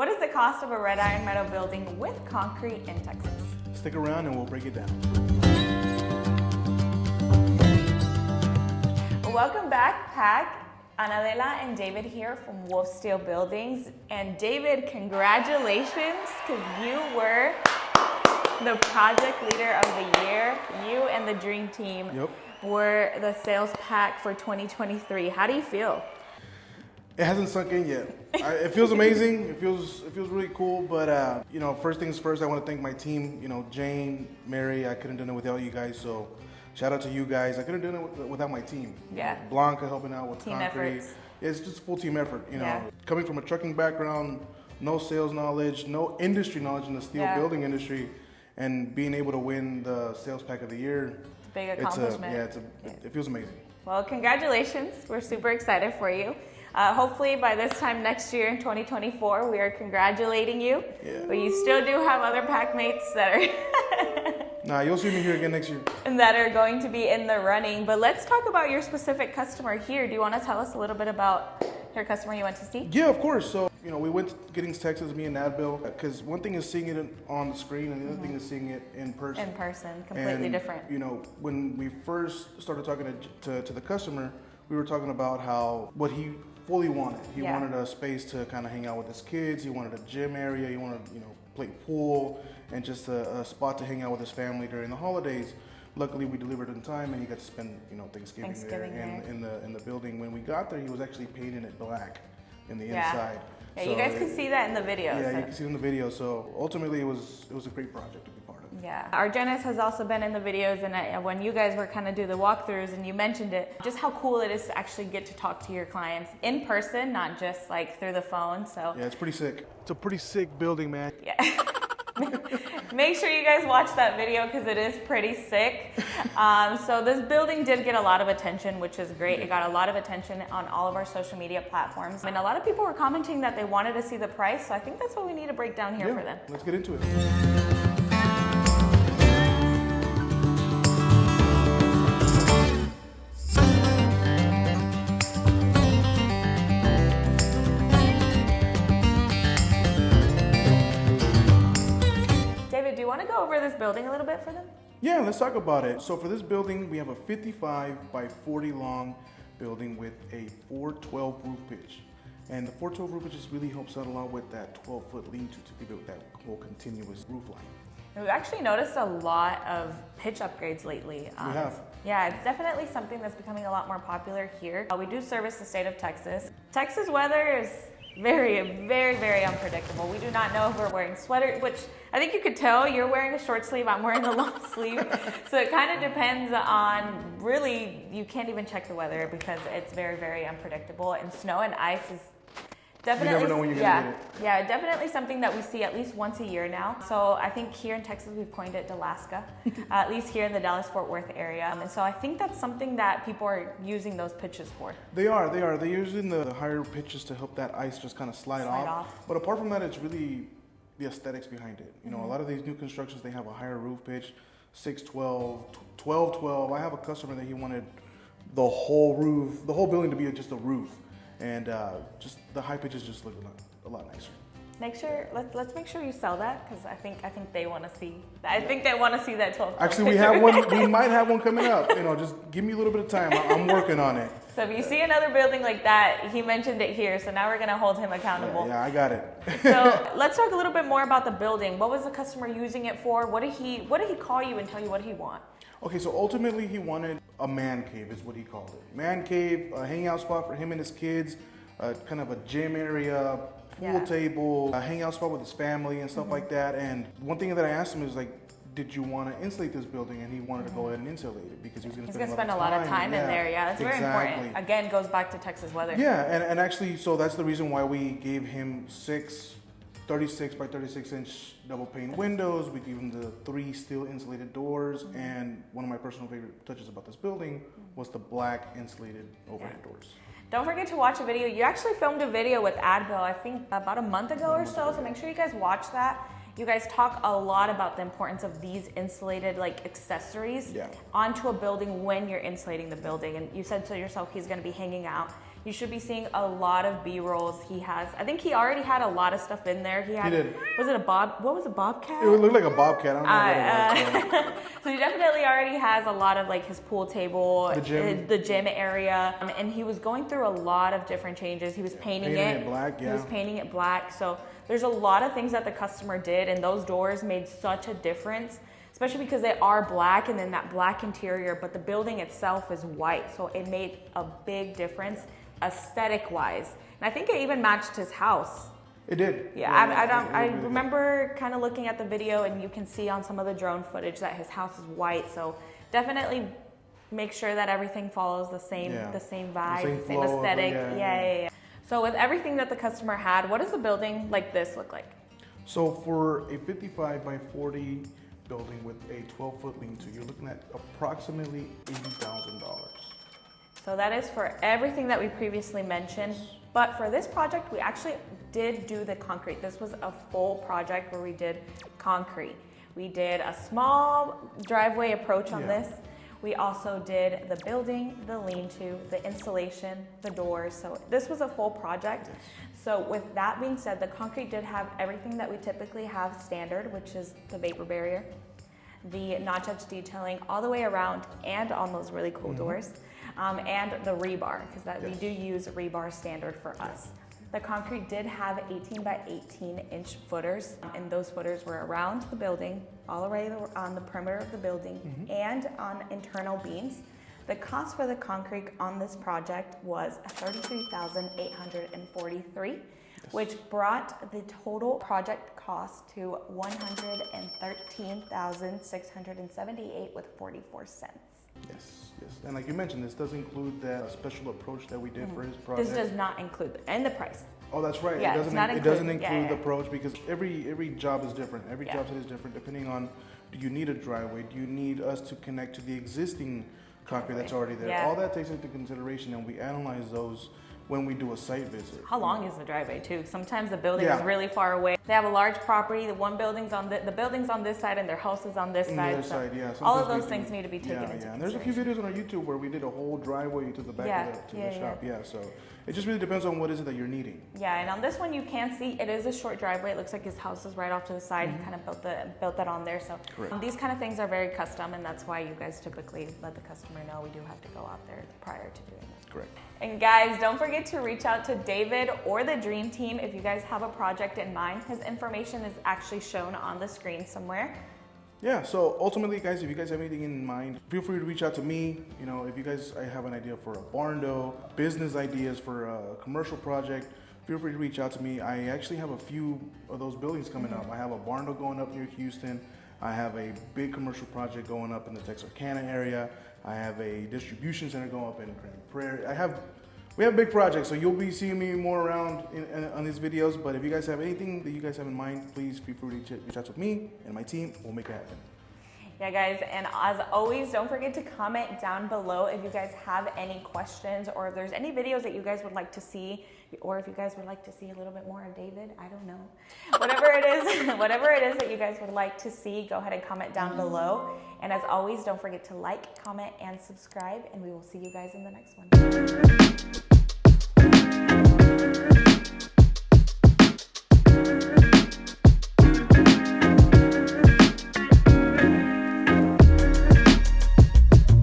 What is the cost of a red iron metal building with concrete in Texas? Stick around and we'll break it down. Welcome back, Pack. Anadela and David here from WolfSteel Buildings. And David, congratulations, because you were the project leader of the year. You and the dream team were the sales pack for 2023. How do you feel? It hasn't sunk in yet. It feels amazing. It feels really cool. But you know, first things first, I want to thank my team. You know, Jane, Mary. I couldn't do it without you guys. So shout out to you guys. I couldn't do it without my team. Yeah. Blanca helping out with team concrete. Efforts. It's just full team effort. You know, coming from a trucking background, no sales knowledge, no industry knowledge in the steel building industry, and being able to win the sales pack of the year. It's a big accomplishment. It feels amazing. Well, congratulations. We're super excited for you. Hopefully by this time next year in 2024, we are congratulating you. Yeah. But you still do have other Packmates that are Nah, you'll see me here again next year. and that are going to be in the running. But let's talk about your specific customer here. Do you want to tell us a little bit about your customer you went to see? Yeah, of course. So, you know, we went to Giddings, Texas, me and Anadela, because one thing is seeing it on the screen and the other thing is seeing it in person. In person, completely different. You know, when we first started talking to the customer, we were talking about how what he fully wanted. He wanted a space to kind of hang out with his kids. He wanted a gym area. He wanted, you know, play pool and just a spot to hang out with his family during the holidays. Luckily, we delivered in time, and he got to spend, you know, Thanksgiving there in the building. When we got there, he was actually painting it black in the inside. Yeah, so you guys can see that in the video. Yeah, you can see it in the video. So ultimately, it was a great project to be part of. Yeah, our Janice has also been in the videos, and when you guys were kind of do the walkthroughs and you mentioned it, just how cool it is to actually get to talk to your clients in person, not just like through the phone. So yeah, it's pretty sick. It's a pretty sick building, man. Yeah. Make sure you guys watch that video because it is pretty sick. So this building did get a lot of attention, which is great. It got a lot of attention on all of our social media platforms. And a lot of people were commenting that they wanted to see the price. So I think that's what we need to break down here for them. Let's get into it. Do you want to go over this building a little bit for them? Yeah, let's talk about it. So for this building, we have a 55 by 40 long building with a 412 roof pitch. And the 412 roof pitch just really helps out a lot with that 12-foot lean-to give it that whole continuous roof line. And we've actually noticed a lot of pitch upgrades lately. We have. Yeah, it's definitely something that's becoming a lot more popular here. We do service the state of Texas. Texas weather is very, very, very unpredictable. We do not know if we're wearing sweaters, which I think you could tell you're wearing a short sleeve, I'm wearing a long sleeve. So it kind of depends on, really, you can't even check the weather because it's very, very unpredictable. And snow and ice is definitely, you never know when you're gonna get it. Yeah, definitely something that we see at least once a year now. So I think here in Texas, we've coined it Alaska, at least here in the Dallas-Fort Worth area. And so I think that's something that people are using those pitches for. They are. They're using the higher pitches to help that ice just kind of slide off. But apart from that, it's really the aesthetics behind it. You know, a lot of these new constructions, they have a higher roof pitch, 612, 1212. I have a customer that he wanted the whole roof, the whole building to be just a roof. And just the high pitches just look a lot nicer. Let's make sure you sell that because I think they want to see. I think they want to see that 12. Actually, we have one. We might have one coming up. You know, just give me a little bit of time. I'm working on it. So if you see another building like that, he mentioned it here. So now we're gonna hold him accountable. Yeah, I got it. So let's talk a little bit more about the building. What was the customer using it for? What did he call you and tell you what he want? Okay, so ultimately he wanted a man cave, is what he called it. Man cave, a hangout spot for him and his kids, kind of a gym area, pool table, a hangout spot with his family and stuff like that. And one thing that I asked him is like, did you want to insulate this building? And he wanted to go ahead and insulate it because he was going to spend a lot of time in there. Yeah, that's very important. Again, goes back to Texas weather. Yeah, and actually, so that's the reason why we gave him 6 36 by 36 inch double pane windows. We gave him the 3 steel insulated doors. And one of my personal favorite touches about this building was the black insulated overhead doors. Don't forget to watch a video. You actually filmed a video with Advil, I think about a month ago or so. So make sure you guys watch that. You guys talk a lot about the importance of these insulated like accessories onto a building when you're insulating the building. And you said to yourself he's going to be hanging out. You should be seeing a lot of B-rolls. I think he already had a lot of stuff in there. He did. Was it what was a bobcat? It looked like a bobcat. I don't know what it was. So he definitely already has a lot of like his pool table, the gym area, and he was going through a lot of different changes. He was painting it black. Yeah. He was painting it black. So there's a lot of things that the customer did, and those doors made such a difference, especially because they are black and then that black interior, but the building itself is white. So it made a big difference aesthetic wise. And I think it even matched his house. It did. Yeah, I remember kind of looking at the video, and you can see on some of the drone footage that his house is white. So definitely make sure that everything follows the same vibe, the same aesthetic. Yeah. So with everything that the customer had, what does a building like this look like? So for a 55 by 40 building with a 12-foot lean-to, you're looking at approximately $80,000. So that is for everything that we previously mentioned. But for this project, we actually did do the concrete. This was a full project where we did concrete. We did a small driveway approach on this. We also did the building, the lean-to, the installation, the doors. So this was a full project. Yes. So with that being said, the concrete did have everything that we typically have standard, which is the vapor barrier, the notch edge detailing all the way around and on those really cool doors. And the rebar, because we do use rebar standard for us. The concrete did have 18 by 18 inch footers, and those footers were around the building, all around on the perimeter of the building, and on internal beams. The cost for the concrete on this project was $33,843, which brought the total project cost to $113,678 with 44 cents. Yes. And like you mentioned, this does include that special approach that we did for his project. This does not include in the price. Oh, that's right. Yeah, it doesn't include the approach, because every job is different. Every job site is different depending on, do you need a driveway? Do you need us to connect to the existing concrete that's already there? Yeah. All that takes into consideration, and we analyze those when we do a site visit. How long is the driveway too? Sometimes the building is really far away. They have a large property. The one building's on the building's on this side, and their house is on this side. The other side, yeah. All of those things need to be taken into consideration. And there's a few videos on our YouTube where we did a whole driveway to the back of the shop. Yeah, so it just really depends on what is it that you're needing. Yeah, and on this one you can see it is a short driveway. It looks like his house is right off to the side. He kind of built that on there. So these kind of things are very custom, and that's why you guys typically let the customer know we do have to go out there prior to doing that. Correct. And guys, don't forget to reach out to David or the Dream Team if you guys have a project in mind. His information is actually shown on the screen somewhere. Yeah, so ultimately, guys, if you guys have anything in mind, feel free to reach out to me. You know, if you guys have an idea for a barn door, business ideas for a commercial project, feel free to reach out to me. I actually have a few of those buildings coming up. I have a barn door going up near Houston. I have a big commercial project going up in the Texarkana area. I have a distribution center going up in Granite Prairie. We have big projects, so you'll be seeing me more around on these videos. But if you guys have anything that you guys have in mind, please feel free to reach out to me and my team. We'll make it happen. Yeah, guys, and as always, don't forget to comment down below if you guys have any questions, or if there's any videos that you guys would like to see, or if you guys would like to see a little bit more of David. I don't know. Whatever it is that you guys would like to see, go ahead and comment down below. And as always, don't forget to like, comment, and subscribe, and we will see you guys in the next one.